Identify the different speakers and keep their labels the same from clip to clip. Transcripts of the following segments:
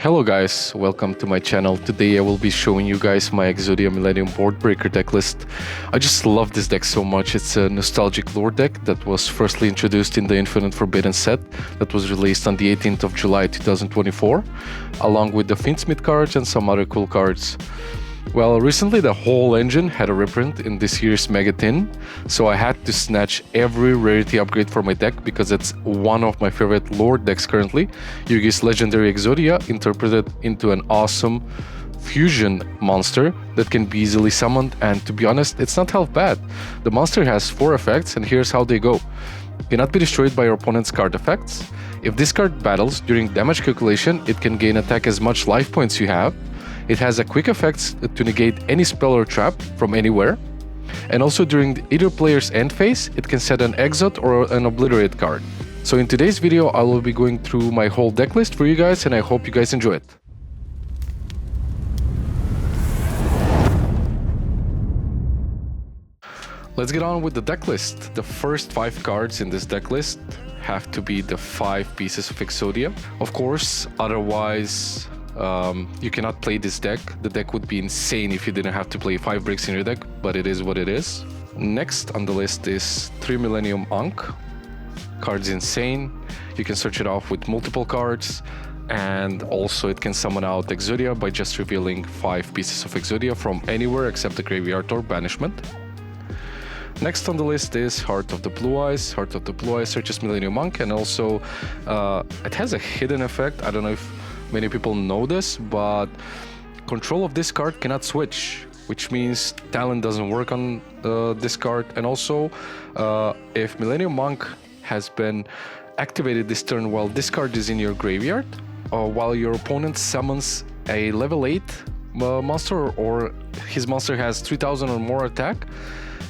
Speaker 1: Hello guys, welcome to my channel. Today I will be showing you guys my Exodia Millennium Boardbreaker deck list. I just love this deck so much. It's a nostalgic lore deck that was firstly introduced in the Infinite Forbidden set that was released on the 18th of July 2024, along with the Fiendsmith cards and some other cool cards. Well, recently the whole engine had a reprint in this year's Mega Tin, so I had to snatch every rarity upgrade for my deck because it's one of my favorite lore decks currently. Yugi's legendary Exodia interpreted into an awesome fusion monster that can be easily summoned, and to be honest, it's not half bad. The monster has 4 effects, and here's how they go. Cannot be destroyed by your opponent's card effects. If this card battles during damage calculation, it can gain attack as much life points you have. It has a quick effect to negate any spell or trap from anywhere. And also during either player's end phase, it can set an Exot or an Obliterate card. So in today's video, I will be going through my whole deck list for you guys, and I hope you guys enjoy it. Let's get on with the deck list. The first 5 cards in this deck list have to be the 5 pieces of Exodia. Of course, otherwise, you cannot play this deck. The deck would be insane if you didn't have to play 5 bricks in your deck, but it is what it is. Next on the list is 3 Millennium Ankh. Card's insane. You can search it off with multiple cards, and also it can summon out Exodia by just revealing 5 pieces of Exodia from anywhere except the graveyard or banishment. Next on the list is Heart of the Blue Eyes. Heart of the Blue Eyes searches Millennium Ankh, and also it has a hidden effect. I don't know if many people know this, but control of this card cannot switch, which means talent doesn't work on this card. And also, if Millennium Ankh has been activated this turn while this card is in your graveyard, while your opponent summons a level 8 monster, or his monster has 3000 or more attack,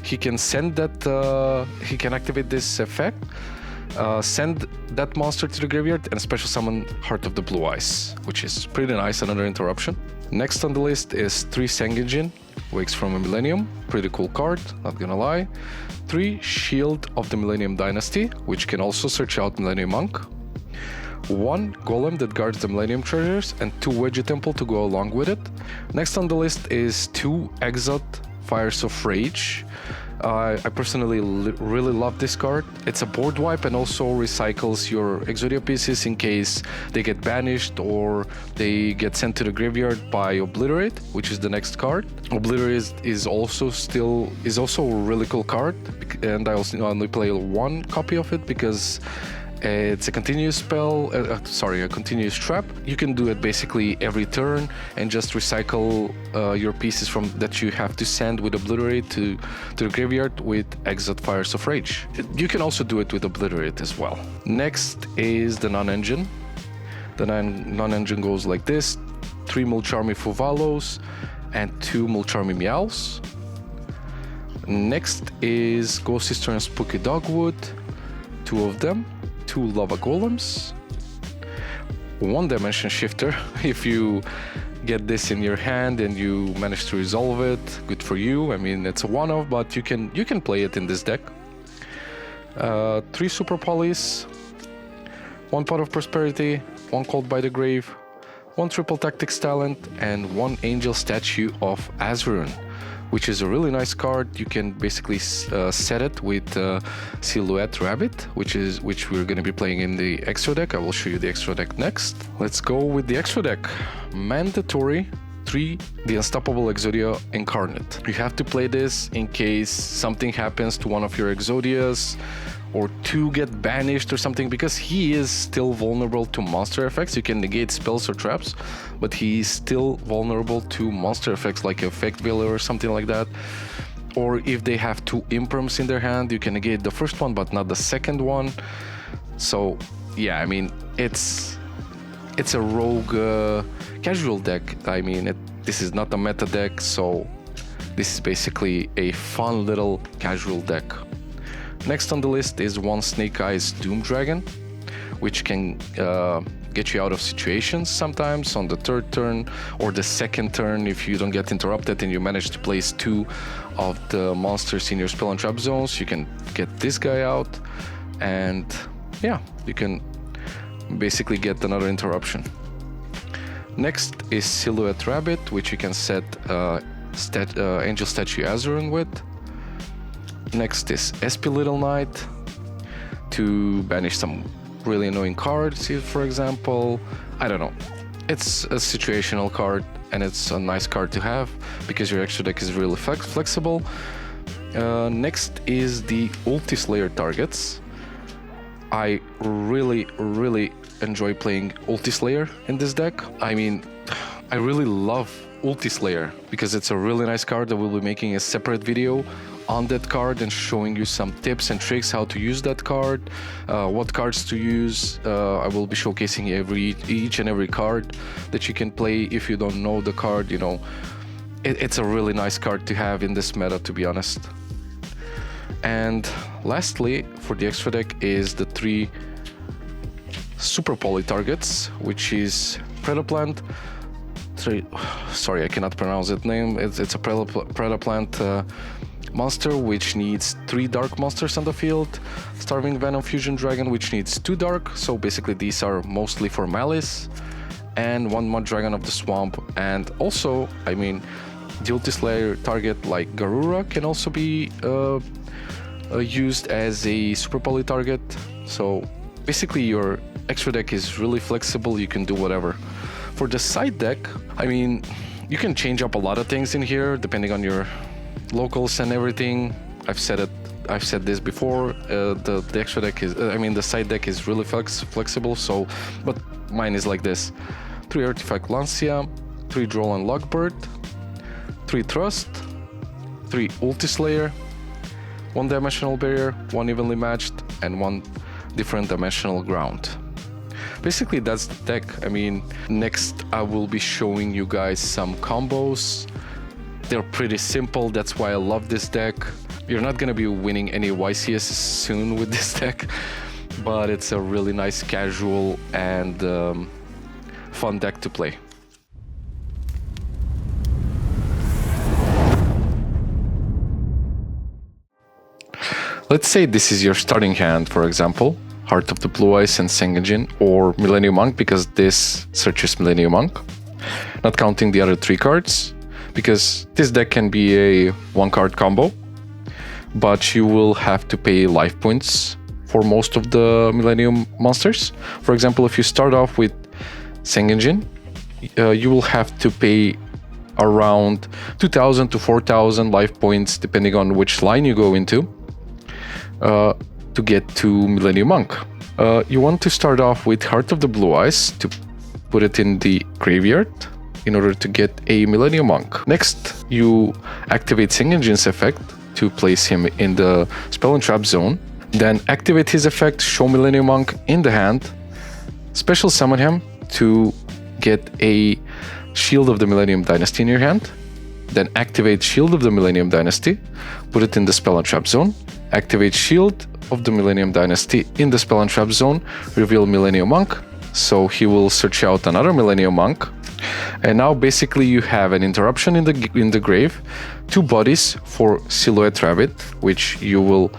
Speaker 1: he can send that, he can activate this effect, send that monster to the graveyard, and special summon Heart of the Blue Eyes, which is pretty nice. Another interruption. Next on the list is 3 Sengijin, Wakes from a Millennium. Pretty cool card, not gonna lie. 3 Shield of the Millennium Dynasty, which can also search out Millennium Ankh. 1 Golem that guards the Millennium Treasures, and 2 Wedge Temple to go along with it. Next on the list is 2 Exot Fires of Rage. I personally really love this card. It's a board wipe and also recycles your Exodia pieces in case they get banished or they get sent to the graveyard by Obliterate, which is the next card. Obliterate is also a really cool card, and I also only play 1 copy of it because it's a continuous spell, a continuous trap. You can do it basically every turn and just recycle your pieces from that you have to send with Obliterate to the graveyard with Exot Fires of Rage. You can also do it with Obliterate as well. Next is the non-engine. The non-engine goes like this: 3 Mulcharmy Fuvalos and 2 Mulcharmy Meows. Next is Ghost Sister and Spooky Dogwood, 2 of them. 2 Lava Golems, 1 Dimension Shifter. If you get this in your hand and you manage to resolve it, good for you. I mean, it's a one-off, but you can play it in this deck. 3 Super Polys, 1 Pot of Prosperity, 1 Called by the Grave, 1 Triple Tactics Talent, and 1 Angel Statue of Azurun, which is a really nice card. You can basically set it with Silhouette Rabbit, which we're going to be playing in the extra deck. I will show you the extra deck next. Let's go with the extra deck. Mandatory 3 The Unstoppable Exodia Incarnate. You have to play this in case something happens to one of your Exodias, or 2 get banished or something, because he is still vulnerable to monster effects. You can negate spells or traps, but he's still vulnerable to monster effects like Effect Veiler or something like that. Or if they have 2 Imperms in their hand, you can negate the first one but not the second one. So yeah, I mean, it's a rogue casual deck. I mean, this is not a meta deck, so this is basically a fun little casual deck. Next on the list is 1 Snake Eyes Doom Dragon, which can get you out of situations sometimes on the 3rd turn or the 2nd turn if you don't get interrupted and you manage to place 2 of the monsters in your spell and trap zones. You can get this guy out, and yeah, you can basically get another interruption. Next is Silhouette Rabbit, which you can set Angel Statue Azurin with. Next is SP Little Knight to banish some really annoying cards, for example. I don't know. It's a situational card, and it's a nice card to have because your extra deck is really flexible. Next is the Ulti Slayer targets. I really enjoy playing Ulti Slayer in this deck. I mean, I really love Ulti Slayer because it's a really nice card that we'll be making a separate video on that card and showing you some tips and tricks how to use that card, what cards to use. I will be showcasing each and every card that you can play. If you don't know the card, you know, it's a really nice card to have in this meta, to be honest. And lastly, for the extra deck is the 3 super poly targets, which is Predaplant. Sorry, I cannot pronounce that name. It's a Predaplant monster which needs 3 dark monsters on the field. Starving Venom Fusion Dragon, which needs 2 dark. So basically these are mostly for Malice. And 1 Mud Dragon of the Swamp. And also, I mean, the Ulti Slayer target like Garura can also be used as a super poly target. So basically your extra deck is really flexible, you can do whatever. For the side deck, I mean, you can change up a lot of things in here depending on your locals and everything. I've said this before. The extra deck is, the side deck is really flexible. So, but mine is like this: 3 Artifact Lancia, 3 Droll and Lockbird, 3 Thrust, 3 Ulti Slayer, 1 Dimensional Barrier, 1 Evenly Matched, and 1 different dimensional ground. Basically that's the deck. I mean, next I will be showing you guys some combos. They're pretty simple, that's why I love this deck. You're not gonna be winning any YCS soon with this deck, but it's a really nice casual and fun deck to play. Let's say this is your starting hand, for example, Heart of the Blue Eyes and Sengenjin, or Millennium Monk, because this searches Millennium Monk, not counting the other 3 cards, because this deck can be a 1-card combo, but you will have to pay life points for most of the Millennium monsters. For example, if you start off with Sengenjin, you will have to pay around 2,000 to 4,000 life points, depending on which line you go into, to get to Millennium Monk. You want to start off with Heart of the Blue Eyes to put it in the graveyard in order to get a Millennium Monk. Next, you activate Sengenjin's effect to place him in the Spell and Trap zone. Then activate his effect, show Millennium Monk in the hand, special summon him to get a Shield of the Millennium Dynasty in your hand. Then activate Shield of the Millennium Dynasty, put it in the Spell and Trap zone. Activate Shield of the Millennium Dynasty in the Spell and Trap zone, reveal Millennium Monk, so he will search out another Millennium Monk. And now basically you have an interruption in the grave, 2 bodies for Silhouette Rabbit, which you will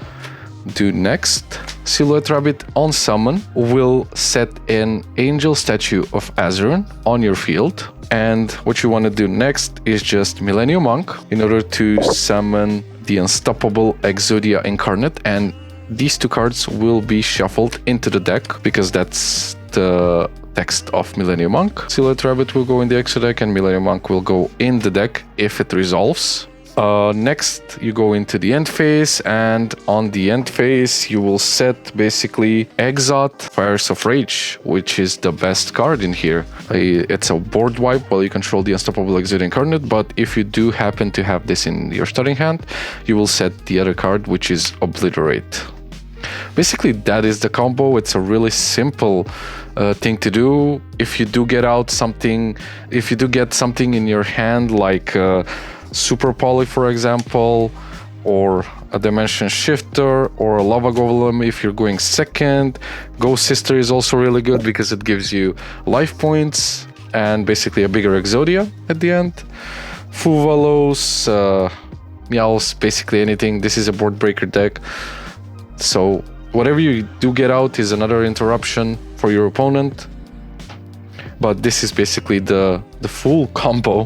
Speaker 1: do next. Silhouette Rabbit on summon will set an Angel Statue of Azurin on your field. And what you want to do next is just Millennium Monk in order to summon the unstoppable Exodia Incarnate, and these 2 cards will be shuffled into the deck because that's the text of Millennium Monk. Silhouette Rabbit will go in the extra deck and Millennium Monk will go in the deck if it resolves. Next, you go into the end phase, and on the end phase, you will set basically Exot Fires of Rage, which is the best card in here. It's a board wipe while you control the Unstoppable Exodia Incarnate, but if you do happen to have this in your starting hand, you will set the other card, which is Obliterate. Basically, that is the combo. It's a really simple thing to do. If you do get something in your hand, like Super Poly, for example, or a Dimension Shifter, or a Lava Golem if you're going second. Ghost Sister is also really good because it gives you life points and basically a bigger Exodia at the end. Fuvalos, Meows, basically anything. This is a Boardbreaker deck, so whatever you do get out is another interruption for your opponent. but this is basically the full combo,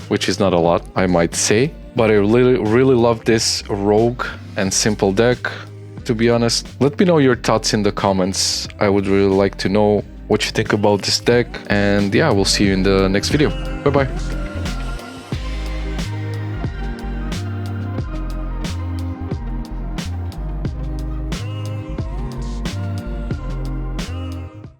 Speaker 1: which is not a lot, I might say. But I really love this rogue and simple deck, to be honest. Let me know your thoughts in the comments. I would really like to know what you think about this deck, and yeah, we'll see you in the next video. Bye bye.